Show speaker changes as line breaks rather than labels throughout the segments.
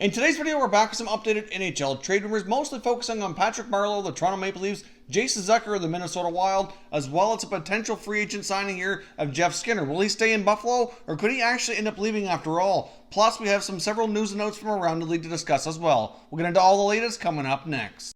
In today's video, we're back with some updated NHL trade rumors, mostly focusing on Patrick Marleau of the Toronto Maple Leafs, Jason Zucker of the Minnesota Wild, as well as a potential free agent signing here of Jeff Skinner. Will he stay in Buffalo, or could he actually end up leaving after all? Plus, we have several news and notes from around the league to discuss as well. We'll get into all the latest coming up next.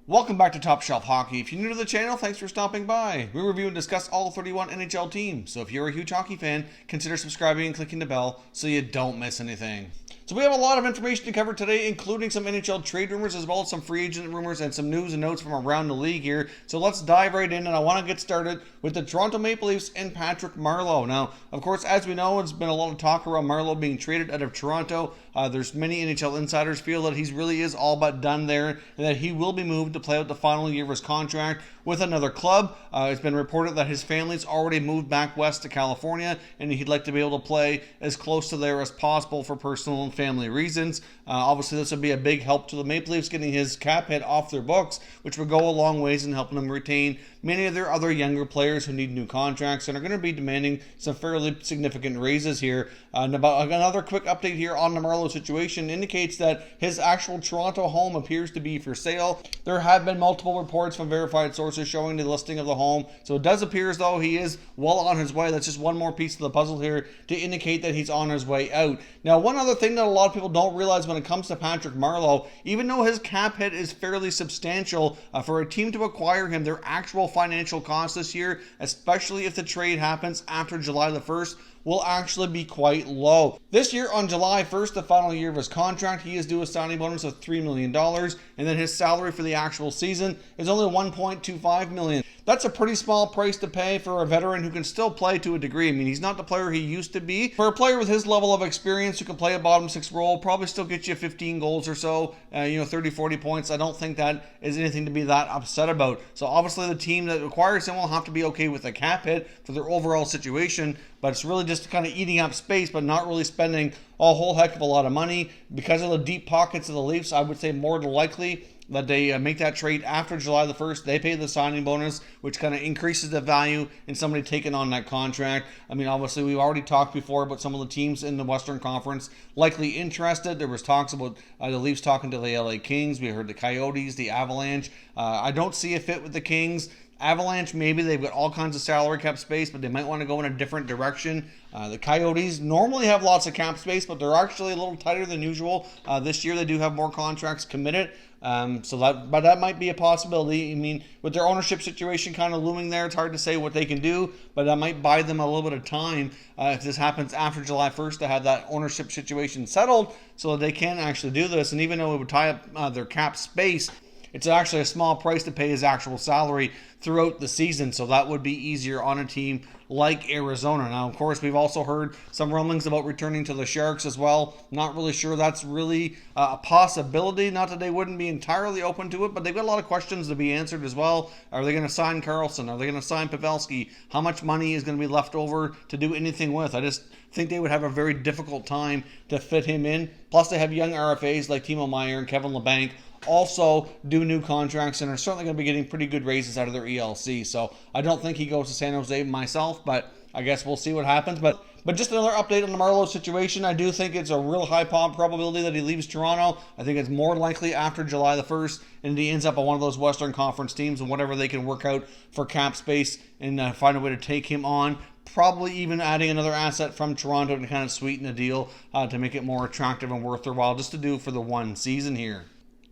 Welcome back to Top Shelf Hockey. If you're new to the channel, thanks for stopping by. We review and discuss all 31 NHL teams, so if you're a huge hockey fan, consider subscribing and clicking the bell so you don't miss anything. So we have a lot of information to cover today, including some NHL trade rumors as well as some free agent rumors and some news and notes from around the league here. So let's dive right in, and I want to get started with the Toronto Maple Leafs and Patrick Marleau. Now, of course, as we know, it's been a lot of talk around Marleau being traded out of Toronto. There's many NHL insiders feel that he really is all but done there and that he will be moved to play out the final year of his contract with another club. It's been reported that his family's already moved back west to California and he'd like to be able to play as close to there as possible for personal and family reasons. Obviously, this would be a big help to the Maple Leafs getting his cap hit off their books, which would go a long ways in helping them retain many of their other younger players who need new contracts and are going to be demanding some fairly significant raises here. And about another quick update here on the Marleau situation indicates that his actual Toronto home appears to be for sale. There have been multiple reports from verified sources showing the listing of the home, so it does appear as though he is well on his way. That's just one more piece of the puzzle here to indicate that he's on his way out. Now, one other thing that a lot of people don't realize when it comes to Patrick Marleau, even though his cap hit is fairly substantial, for a team to acquire him, their actual financial cost this year, especially if the trade happens after July the 1st, will actually be quite low. This year, on July 1st, the final year of his contract, he is due a signing bonus of $3 million, and then his salary for the actual season is only $1.25 million. That's a pretty small price to pay for a veteran who can still play to a degree. I mean, he's not the player he used to be. For a player with his level of experience who can play a bottom six role, probably still get you 15 goals or so, 30, 40 points. I don't think that is anything to be that upset about. So obviously the team that acquires him will have to be okay with the cap hit for their overall situation, but it's really just kind of eating up space, but not really spending a whole heck of a lot of money. Because of the deep pockets of the Leafs, I would say more than likely that they make that trade after July the 1st. They pay the signing bonus, which kind of increases the value in somebody taking on that contract. I mean, obviously, we've already talked before about some of the teams in the Western Conference likely interested. There was talks about the Leafs talking to the LA Kings. We heard the Coyotes, the Avalanche. I don't see a fit with the Kings. Avalanche, maybe they've got all kinds of salary cap space, but they might want to go in a different direction. The Coyotes normally have lots of cap space, but they're actually a little tighter than usual. This year they do have more contracts committed, but that might be a possibility. I mean, with their ownership situation kind of looming there, it's hard to say what they can do, but that might buy them a little bit of time if this happens after July 1st to have that ownership situation settled so that they can actually do this. And even though it would tie up their cap space, it's actually a small price to pay his actual salary throughout the season, so that would be easier on a team like Arizona. Now, of course, we've also heard some rumblings about returning to the Sharks as well. Not really sure that's really a possibility. Not that they wouldn't be entirely open to it, but they've got a lot of questions to be answered as well. Are they going to sign Karlsson? Are they going to sign Pavelski? How much money is going to be left over to do anything with? I just think they would have a very difficult time to fit him in. Plus, they have young RFAs like Timo Meier and Kevin Labanc also do new contracts and are certainly going to be getting pretty good raises out of their ELC. So I don't think he goes to San Jose myself, but I guess we'll see what happens. But just another update on the Marleau situation. I do think it's a real high probability that he leaves Toronto. I think it's more likely after July the 1st, and he ends up on one of those Western Conference teams and whatever they can work out for cap space and find a way to take him on. Probably even adding another asset from Toronto to kind of sweeten the deal to make it more attractive and worth their while just to do for the one season here.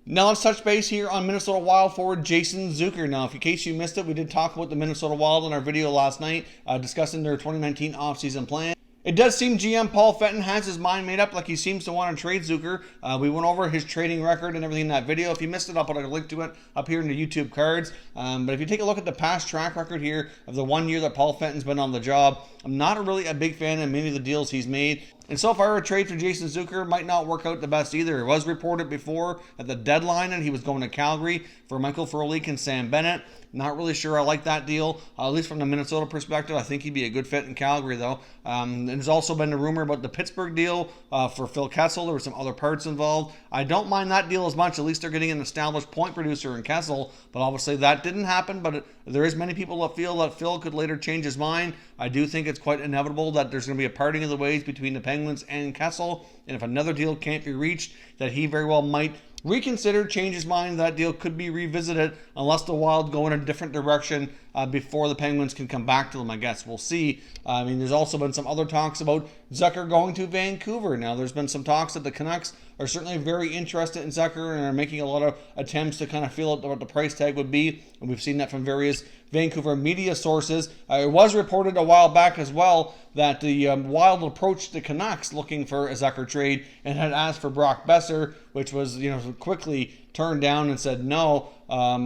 Now let's touch base here on Minnesota Wild forward Jason Zucker. Now, in case you missed it, we did talk about the Minnesota Wild in our video last night discussing their 2019 offseason plan. It does seem GM Paul Fenton has his mind made up, like he seems to want to trade Zucker. We went over his trading record and everything in that video. If you missed it, I'll put a link to it up here in the YouTube cards. But if you take a look at the past track record here of the 1 year that Paul Fenton's been on the job, I'm not really a big fan of many of the deals he's made. And so far, a trade for Jason Zucker might not work out the best either. It was reported before at the deadline that he was going to Calgary for Michael Frolik and Sam Bennett. Not really sure I like that deal, at least from the Minnesota perspective. I think he'd be a good fit in Calgary, though. And there's also been a rumor about the Pittsburgh deal for Phil Kessel. There were some other parts involved. I don't mind that deal as much. At least they're getting an established point producer in Kessel. But obviously that didn't happen. But there is many people that feel that Phil could later change his mind. I do think it's quite inevitable that there's going to be a parting of the ways between the Penguins and Kessel. And if another deal can't be reached, that he very well might reconsider, change his mind. That deal could be revisited unless the Wild go in a different direction before the Penguins can come back to them, I guess. We'll see. I mean, there's also been some other talks about Zucker going to Vancouver. Now, there's been some talks that the Canucks are certainly very interested in Zucker and are making a lot of attempts to kind of feel out what the price tag would be. And we've seen that from various Vancouver media sources. It was reported a while back as well that the Wild approached the Canucks looking for a Zucker trade and had asked for Brock Besser, which was, quickly turned down and said no,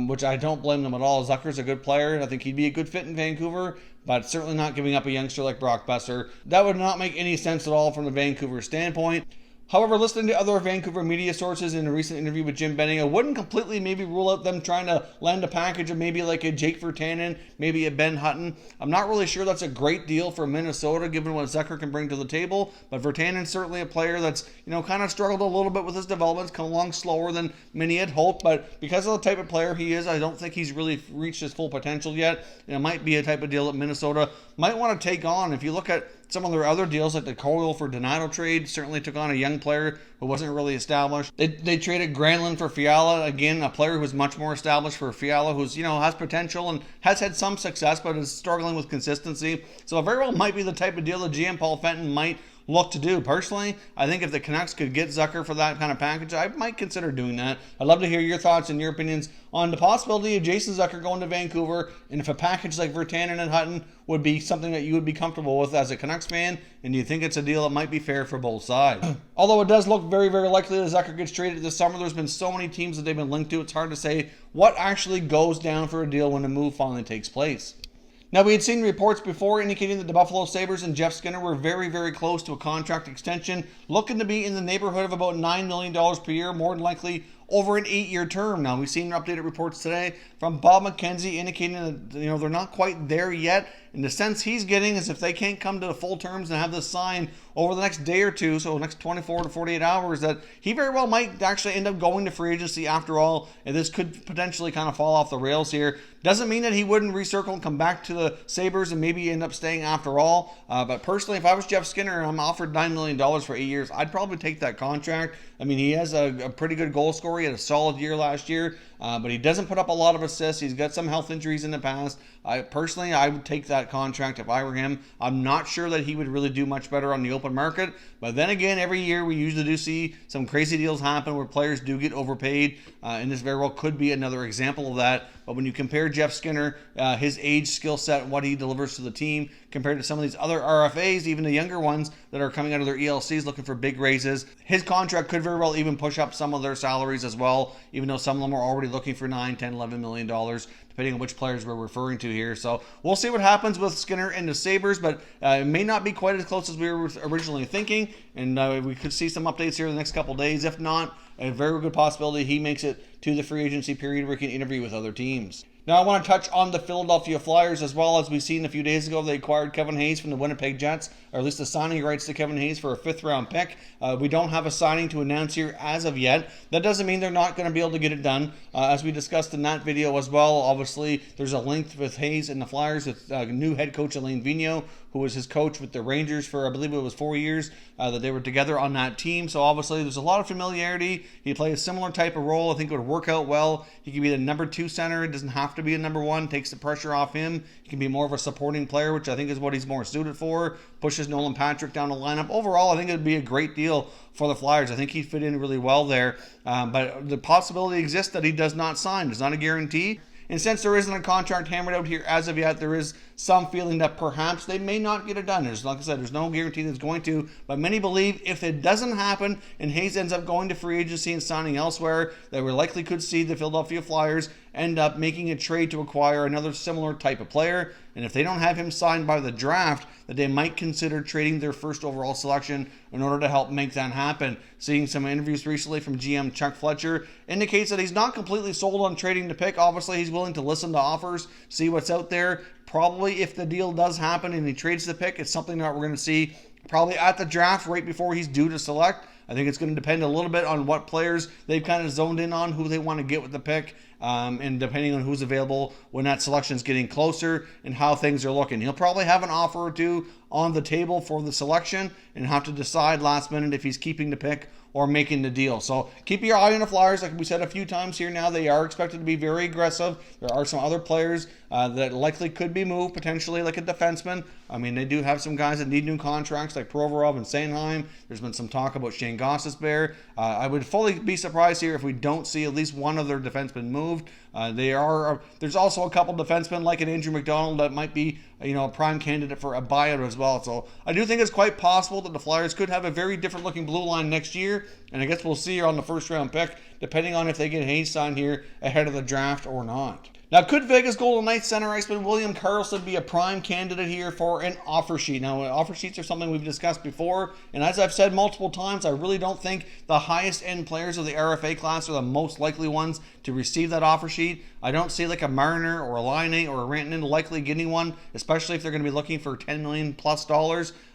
which I don't blame them at all. Zucker's a good player. I think he'd be a good fit in Vancouver, but certainly not giving up a youngster like Brock Besser. That would not make any sense at all from the Vancouver standpoint. However, listening to other Vancouver media sources in a recent interview with Jim Benning, I wouldn't completely maybe rule out them trying to land a package of maybe like a Jake Virtanen, maybe a Ben Hutton. I'm not really sure that's a great deal for Minnesota given what Zucker can bring to the table, but Virtanen's certainly a player that's, kind of struggled a little bit with his development, come along slower than many had hoped, but because of the type of player he is, I don't think he's really reached his full potential yet. It might be a type of deal that Minnesota might want to take on. If you look at some of their other deals, like the Coyle for Donato trade, certainly took on a young player who wasn't really established. They traded Granlund for Fiala, again, a player who's much more established for Fiala, who's, has potential and has had some success, but is struggling with consistency. So it very well might be the type of deal that GM Paul Fenton might look to do. Personally, I think if the Canucks could get Zucker for that kind of package, I might consider doing that. I'd love to hear your thoughts and your opinions on the possibility of Jason Zucker going to Vancouver, and if a package like Virtanen and Hutton would be something that you would be comfortable with as a Canucks fan, and do you think it's a deal that might be fair for both sides? Although it does look very, very likely that Zucker gets traded this summer, there's been so many teams that they've been linked to, it's hard to say what actually goes down for a deal when the move finally takes place. Now, we had seen reports before indicating that the Buffalo Sabres and Jeff Skinner were very, very close to a contract extension, looking to be in the neighborhood of about $9 million per year, more than likely over an 8-year term. Now, we've seen updated reports today from Bob McKenzie indicating that they're not quite there yet. And the sense he's getting is if they can't come to the full terms and have this signed over the next day or two, so the next 24 to 48 hours, that he very well might actually end up going to free agency after all, and this could potentially kind of fall off the rails here. Doesn't mean that he wouldn't recircle and come back to the Sabres and maybe end up staying after all. But personally, if I was Jeff Skinner and I'm offered $9 million for 8 years, I'd probably take that contract. I mean, he has a pretty good goal scorer. He had a solid year last year, but he doesn't put up a lot of assists. He's got some health injuries in the past. I would take that contract if I were him. I'm not sure that he would really do much better on the open market. But then again, every year we usually do see some crazy deals happen where players do get overpaid. And this very well could be another example of that. But when you compare Jeff Skinner, his age, skill set, what he delivers to the team, compared to some of these other RFAs, even the younger ones that are coming out of their ELCs looking for big raises, his contract could very well even push up some of their salaries as well, even though some of them are already looking for $9, $10, $11 million, depending on which players we're referring to here. So we'll see what happens with Skinner and the Sabres, but it may not be quite as close as we were originally thinking, and we could see some updates here in the next couple of days. If not, a very good possibility he makes it to the free agency period where he can interview with other teams. Now I want to touch on the Philadelphia Flyers as well. As we've seen a few days ago, they acquired Kevin Hayes from the Winnipeg Jets, or at least the signing rights to Kevin Hayes for a 5th-round pick. We don't have a signing to announce here as of yet. That doesn't mean they're not going to be able to get it done. As we discussed in that video as well, obviously there's a link with Hayes and the Flyers with new head coach Alain Vigneault, who was his coach with the Rangers for, I believe it was 4 years that they were together on that team. So obviously there's a lot of familiarity. He played a similar type of role. I think it would work out well. He can be the number 2 center. It doesn't have to be a number 1. Takes the pressure off him. He can be more of a supporting player, which I think is what he's more suited for. Pushes Nolan Patrick down the lineup. Overall, I think it would be a great deal for the Flyers. I think he'd fit in really well there. But the possibility exists that he does not sign. It's not a guarantee. And since there isn't a contract hammered out here as of yet, there is some feeling that perhaps they may not get it done. Like I said, there's no guarantee that it's going to, but many believe if it doesn't happen and Hayes ends up going to free agency and signing elsewhere, that we likely could see the Philadelphia Flyers end up making a trade to acquire another similar type of player. and if they don't have him signed by the draft, that they might consider trading their first overall selection in order to help make that happen. Seeing some interviews recently from GM Chuck Fletcher indicates that he's not completely sold on trading the pick. Obviously, he's willing to listen to offers, see what's out there. Probably if the deal does happen and he trades the pick, it's something that we're going to see probably at the draft right before he's due to select. I think it's going to depend a little bit on what players they've kind of zoned in on, who they want to get with the pick, and depending on who's available when that selection is getting closer and how things are looking. He'll probably have an offer or two on the table for the selection and have to decide last minute if he's keeping the pick or making the deal. So keep your eye on the Flyers. Like we said a few times here now, they are expected to be very aggressive. There are some other players that likely could be moved, potentially like a defenseman. I mean, they do have some guys that need new contracts like Provorov and Sanheim. There's been some talk about Shane Gostisbehere. I would fully be surprised here if we don't see at least one of their defensemen moved. There's also a couple defensemen like an Andrew McDonald that might be a prime candidate for a buyout as well. So I do think it's quite possible that the Flyers could have a very different looking blue line next year, and I guess we'll see her on the first round pick depending on if they get Hayes signed here ahead of the draft or not. Now, could Vegas Golden Knights center iceman William Karlsson be a prime candidate here for an offer sheet? Now, offer sheets are something we've discussed before, and as I've said multiple times, I really don't think the highest end players of the RFA class are the most likely ones to receive that offer sheet. I don't see like a Marner or a Laine or a Rantanen likely getting one, especially if they're going to be looking for $10 million plus,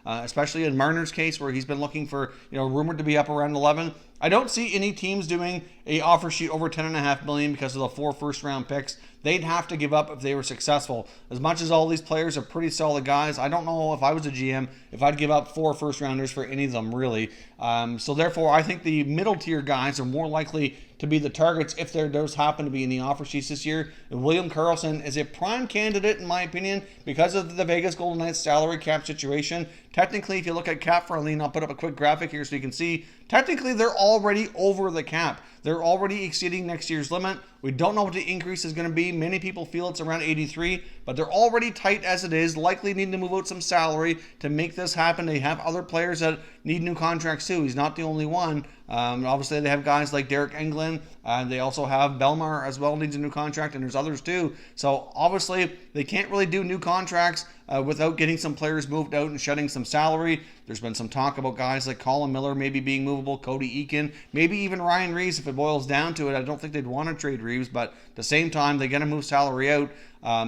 especially in Marner's case where he's been looking for, rumored to be up around 11. I don't see any teams doing a offer sheet over $10.5 million because of the 4 first-round picks. They'd have to give up if they were successful. As much as all these players are pretty solid guys, I don't know if I was a GM if I'd give up 4 first-rounders for any of them, really. So therefore, I think the middle-tier guys are more likely to be the targets if there does happen to be in the offer sheets this year. And William Karlsson is a prime candidate, in my opinion, because of the Vegas Golden Knights salary cap situation. Technically, if you look at cap for Arlene, I'll put up a quick graphic here so you can see. Technically, they're already over the cap. They're already exceeding next year's limit. We don't know what the increase is going to be. Many people feel it's around 83, but they're already tight as it is. Likely need to move out some salary to make this happen. They have other players that need new contracts too. He's not the only one. Obviously, they have guys like Derek Englund. They also have Belmar as well, needs a new contract, and there's others too. So obviously, they can't really do new contracts without getting some players moved out and shedding some salary. There's been some talk about guys like Colin Miller maybe being movable, Cody Eakin, maybe even Ryan Reeves if it boils down to it. I don't think they'd want to trade Reeves, but at the same time, they're going to move salary out.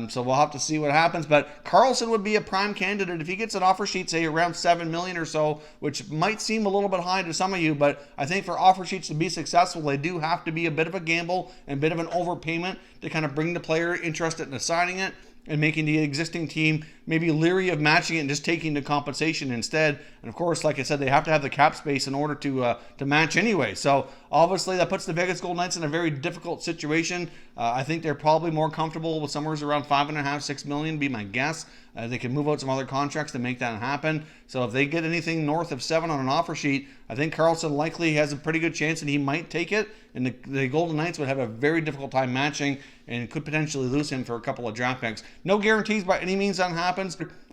So we'll have to see what happens. But Karlsson would be a prime candidate if he gets an offer sheet, say around $7 million or so, which might seem a little bit high to some of you, but I think for offer sheets to be successful, they do have to be a bit of a gamble and a bit of an overpayment to kind of bring the player interested in signing it and making the existing team maybe leery of matching it and just taking the compensation instead. And of course, like I said, they have to have the cap space in order to match anyway. So obviously that puts the Vegas Golden Knights in a very difficult situation. I think they're probably more comfortable with somewhere around $5.5, $6 million, be my guess. They can move out some other contracts to make that happen. So if they get anything north of 7 on an offer sheet, I think Karlsson likely has a pretty good chance and he might take it. And the Golden Knights would have a very difficult time matching and could potentially lose him for a couple of draft picks. No guarantees by any means that happens.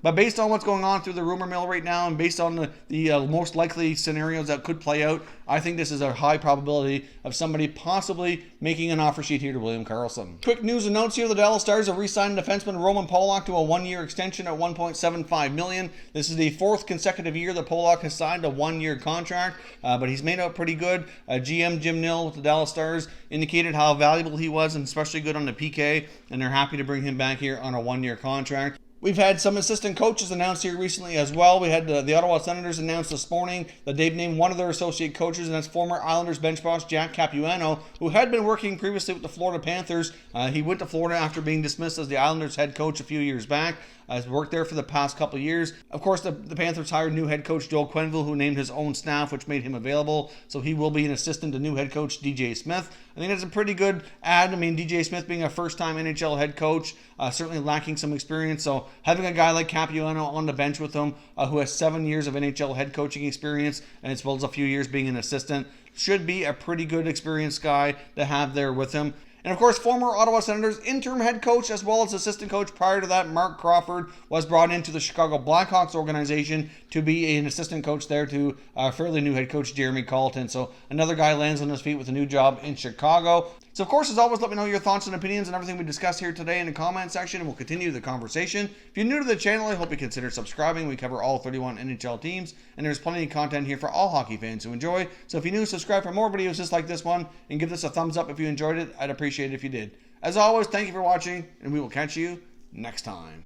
But based on what's going on through the rumor mill right now and based on the most likely scenarios that could play out, I think this is a high probability of somebody possibly making an offer sheet here to William Karlsson. Quick news and notes here. The Dallas Stars have re-signed defenseman Roman Polak to a 1-year extension at $1.75 million. This is the 4th consecutive year that Polak has signed a 1-year contract, but he's made out pretty good. GM Jim Nill with the Dallas Stars indicated how valuable he was and especially good on the PK, and they're happy to bring him back here on a 1-year contract. We've had some assistant coaches announced here recently as well. We had the Ottawa Senators announced this morning that they've named one of their associate coaches, and that's former Islanders bench boss Jack Capuano, who had been working previously with the Florida Panthers. He went to Florida after being dismissed as the Islanders head coach a few years back. Has worked there for the past couple of years. Of course, the Panthers hired new head coach Joel Quenneville, who named his own staff, which made him available. So he will be an assistant to new head coach DJ Smith. I think that's a pretty good ad. I mean, DJ Smith being a first-time NHL head coach, certainly lacking some experience. So having a guy like Capuano on the bench with him, who has 7 years of NHL head coaching experience, and as well as a few years being an assistant, should be a pretty good experienced guy to have there with him. And of course, former Ottawa Senators interim head coach as well as assistant coach prior to that, Mark Crawford, was brought into the Chicago Blackhawks organization to be an assistant coach there to fairly new head coach Jeremy Colleton. So another guy lands on his feet with a new job in Chicago. So, of course, as always, let me know your thoughts and opinions on everything we discussed here today in the comment section, and we'll continue the conversation. If you're new to the channel, I hope you consider subscribing. We cover all 31 NHL teams, and there's plenty of content here for all hockey fans to enjoy. So if you're new, subscribe for more videos just like this one, and give this a thumbs up if you enjoyed it. I'd appreciate it if you did. As always, thank you for watching, and we will catch you next time.